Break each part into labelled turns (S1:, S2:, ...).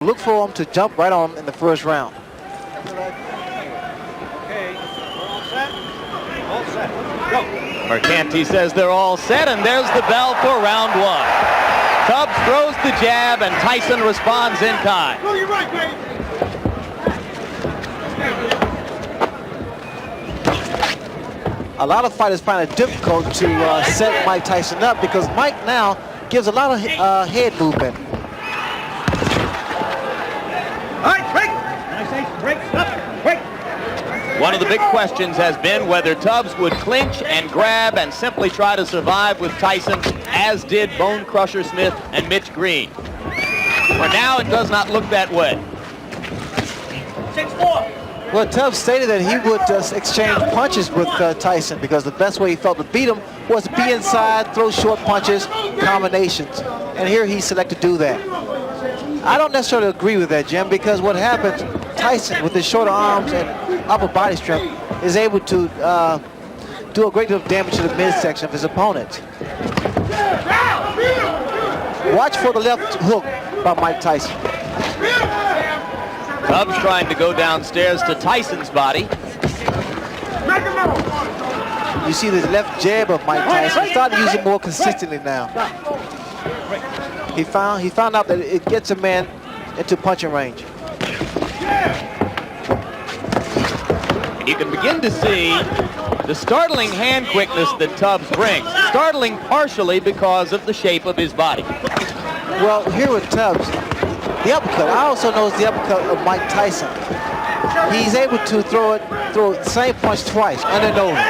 S1: Look for him to jump right on him in the first round.
S2: Okay, all set. All set. Go.
S3: Mercanti says they're all set, and there's the bell for round one. Tubbs throws the jab, and Tyson responds in kind.
S2: Go, you're right, baby.
S1: A lot of fighters find it difficult to set Mike Tyson up because Mike now gives a lot of head movement.
S2: All right, break. Nice, break, stop, break.
S3: One of the big questions has been whether Tubbs would clinch and grab and simply try to survive with Tyson, as did Bone Crusher Smith and Mitch Green. For now, it does not look that way.
S2: 6-4.
S1: Well, Tubbs stated that he would exchange punches with Tyson because the best way he felt to beat him was to be inside, throw short punches, combinations. And here he selected to do that. I don't necessarily agree with that, Jim, because what happens, Tyson, with his shorter arms and upper body strength, is able to do a great deal of damage to the midsection of his opponent. Watch for the left hook by Mike Tyson.
S3: Tubbs trying to go downstairs to Tyson's body.
S1: You see the left jab of Mike Tyson. He's starting to use it more consistently now. He found out that it gets a man into punching range.
S3: And you can begin to see the startling hand quickness that Tubbs brings. Startling partially because of the shape of his body.
S1: Well, here with Tubbs, the uppercut. I also noticed the uppercut of Mike Tyson. He's able to throw the same punch twice, under and over.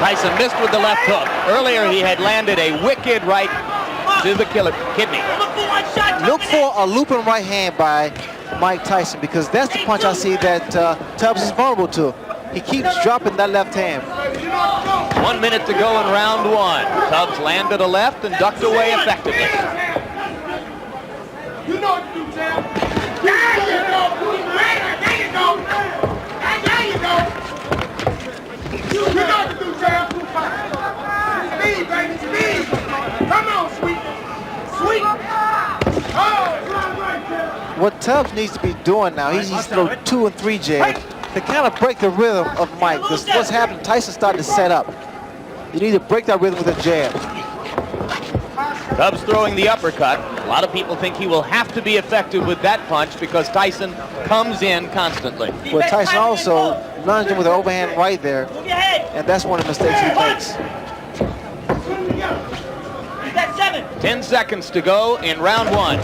S3: Tyson missed with the left hook. Earlier, he had landed a wicked right to the kidney.
S1: Look for a looping right hand by Mike Tyson because that's the punch I see that Tubbs is vulnerable to. He keeps dropping that left hand.
S3: 1 minute to go in round one. Tubbs landed a left and ducked away effectively.
S2: You know what to do, Sam. There you go. There you go. There you go. You know what to do, Sam. Speed, baby, speed. Come on, sweet. Sweet. Oh, right there.
S1: What Tubbs needs to be doing now, he needs to throw 2 and 3 jabs to kind of break the rhythm of Mike. Because what's happening, Tyson started to set up. You need to break that rhythm with a jab.
S3: Tubbs throwing the uppercut. A lot of people think he will have to be effective with that punch because Tyson comes in constantly.
S1: Well, Tyson also lunged him with an overhand right there, and that's one of the mistakes he makes.
S3: 10 seconds to go in round one.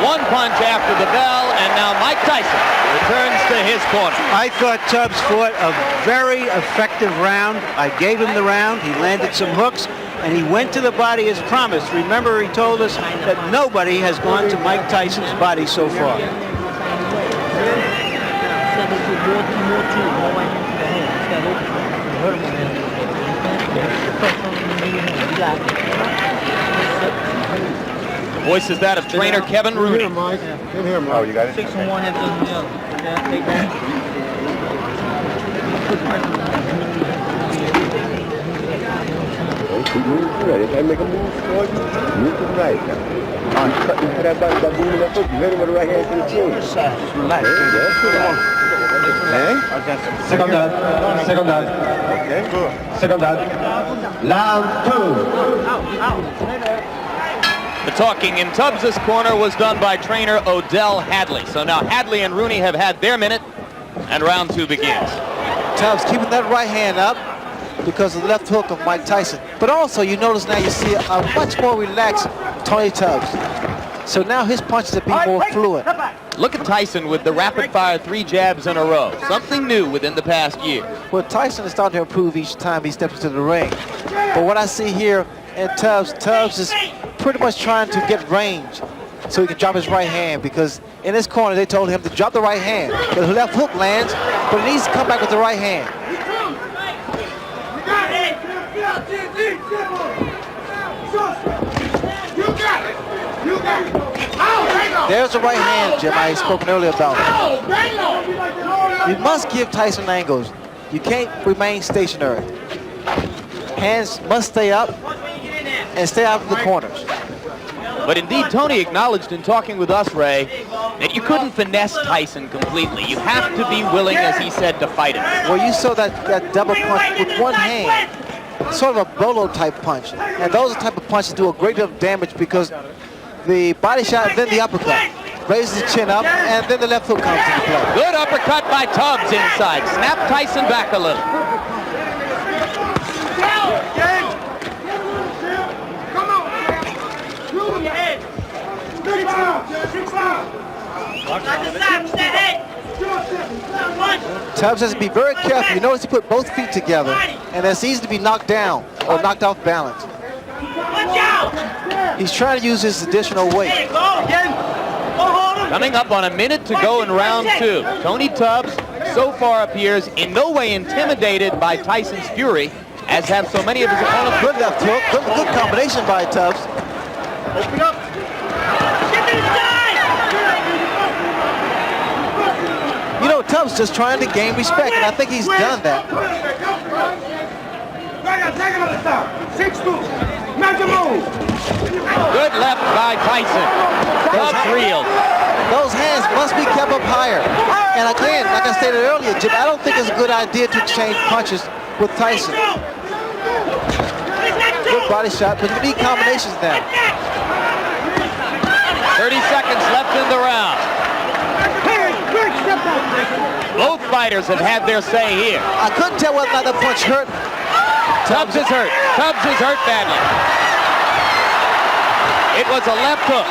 S3: One punch after the bell, and now Mike Tyson returns to his corner.
S4: I thought Tubbs fought a very effective round. I gave him the round. He landed some hooks, and he went to the body as promised. Remember, he told us that nobody has gone to Mike Tyson's body so far.
S3: The voice is that of trainer Kevin Rooney.
S5: Oh, you got it?
S6: 6 and 1 after the other. Yeah, take that.
S5: If I make a move forward, move to the right. I'm cutting for that back, that boom in the foot. You hit him with the right hand to the chin.
S6: Just relax.
S5: Second down. Second down. Okay. Second down. Round 2.
S3: The talking in Tubbs' corner was done by trainer Odell Hadley. So now Hadley and Rooney have had their minute, and round 2 begins.
S1: Tubbs keeping that right hand up because of the left hook of Mike Tyson. But also, you notice now you see a much more relaxed Tony Tubbs. So now his punches are being more fluid.
S3: Look at Tyson with the rapid-fire 3 jabs in a row. Something new within the past year.
S1: Well, Tyson is starting to improve each time he steps into the ring. But what I see here in Tubbs is pretty much trying to get range so he can drop his right hand, because in his corner they told him to drop the right hand. The left hook lands, but he needs to come back with the right hand.
S2: You got it.
S1: There's the right hand, Jim, I had spoken earlier about. You must give Tyson angles. You can't remain stationary. Hands must stay up and stay out of the corners.
S3: But indeed, Tony acknowledged in talking with us, Ray, that you couldn't finesse Tyson completely. You have to be willing, as he said, to fight him.
S1: Well, you saw that double punch with one hand, sort of a bolo type punch. And those are the type of punches do a great deal of damage because the body shot, then the uppercut. Raises the chin up, and then the left hook comes into play.
S3: Good uppercut by Tubbs inside. Snap Tyson back a little.
S1: Tubbs has to be very careful. You notice he put both feet together, and it's easy to be knocked down or knocked off balance. He's trying to use his additional weight.
S3: Coming up on a minute to go in round 2. Tony Tubbs so far appears in no way intimidated by Tyson's fury, as have so many of his opponents.
S1: Good left hook, good combination by Tubbs.
S2: Open up.
S1: You know, Tubbs just trying to gain respect, and I think he's done that.
S3: Good left by Tyson. Tubbs reels.
S1: Those hands must be kept up higher. And again, like I stated earlier, Jim, I don't think it's a good idea to exchange punches with Tyson. Good body shot, but you need combinations now.
S3: 30 seconds left in the round. Both fighters have had their say here.
S1: I couldn't tell whether or not the punch hurt.
S3: Tubbs is hurt. Tubbs is hurt badly. It was a left hook.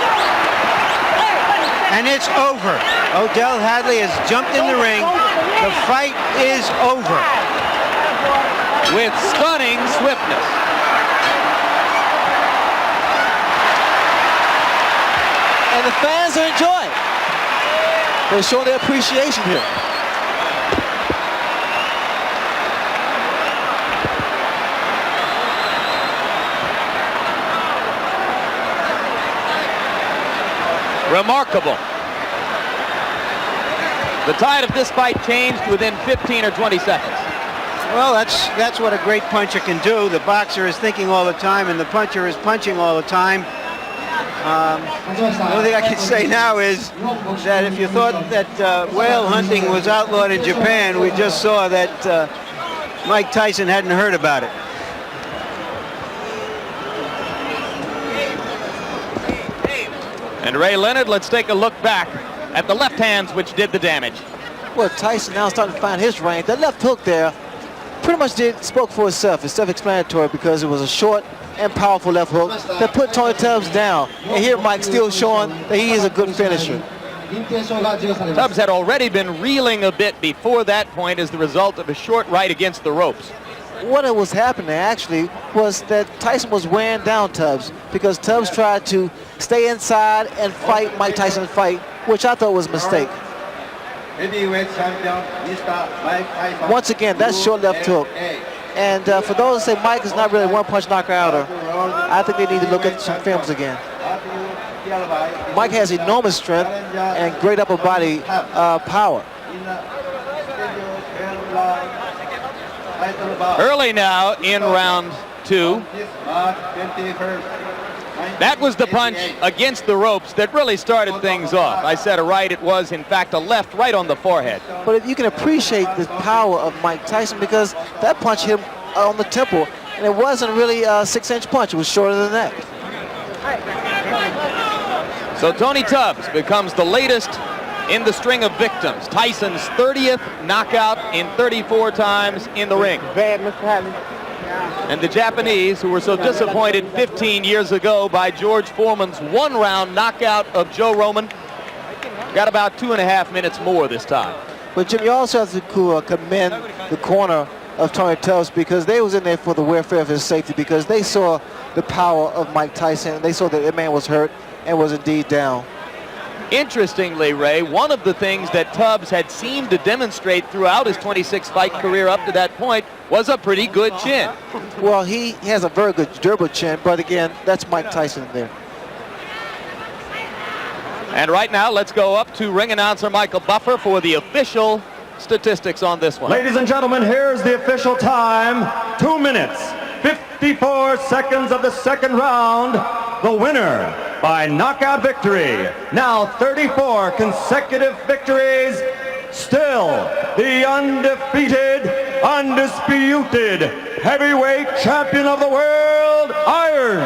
S4: And it's over. Odell Hadley has jumped in the ring. The fight is over.
S3: With stunning swiftness.
S1: And the fans are enjoying. They're showing their appreciation here.
S3: Remarkable. The tide of this fight changed within 15 or 20 seconds.
S4: Well, that's what a great puncher can do. The boxer is thinking all the time, and the puncher is punching all the time. The only thing I can say now is that if you thought that whale hunting was outlawed in Japan, we just saw that Mike Tyson hadn't heard about it.
S3: And Ray Leonard, let's take a look back at the left hands which did the damage.
S1: Well, Tyson now starting to find his range. That left hook there pretty much spoke for itself. It's self-explanatory because it was a short and powerful left hook that put Tony Tubbs down. And here Mike still showing that he is a good finisher.
S3: Tubbs had already been reeling a bit before that point as the result of a short right against the ropes.
S1: What was happening actually was that Tyson was wearing down Tubbs because Tubbs tried to stay inside and fight Mike Tyson's fight, which I thought was a mistake.
S5: Heavyweight champion, Mr. Mike Tyson.
S1: Once again, that's short left hook. And for those who say Mike is not really a one-punch knockouter, I think they need to look at some films again. Mike has enormous strength and great upper body power.
S3: Early now in round 2. That was the punch against the ropes that really started things off. I said a right, it was in fact a left right on the forehead.
S1: But you can appreciate the power of Mike Tyson because that punch hit him on the temple, and it wasn't really a 6-inch punch, it was shorter than that.
S3: So Tony Tubbs becomes the latest in the string of victims. Tyson's 30th knockout in 34 times in the ring.
S2: Bad, Mr. Hadley.
S3: And the Japanese, who were so disappointed 15 years ago by George Foreman's one-round knockout of Joe Roman, got about 2.5 minutes more this time.
S1: But Jim, you also have to commend the corner of Tony Tubbs because they was in there for the welfare of his safety because they saw the power of Mike Tyson. They saw that the man was hurt and was indeed down.
S3: Interestingly, Ray, one of the things that Tubbs had seemed to demonstrate throughout his 26-fight career up to that point was a pretty good chin.
S1: Well, he has a very good durable chin, but again, that's Mike Tyson there.
S3: And right now, let's go up to ring announcer Michael Buffer for the official statistics on this one.
S7: Ladies and gentlemen, here's the official time. 2 minutes, 54 seconds of the second round. The winner by knockout victory. Now 34 consecutive victories. Still the undefeated, undisputed heavyweight champion of the world, Iron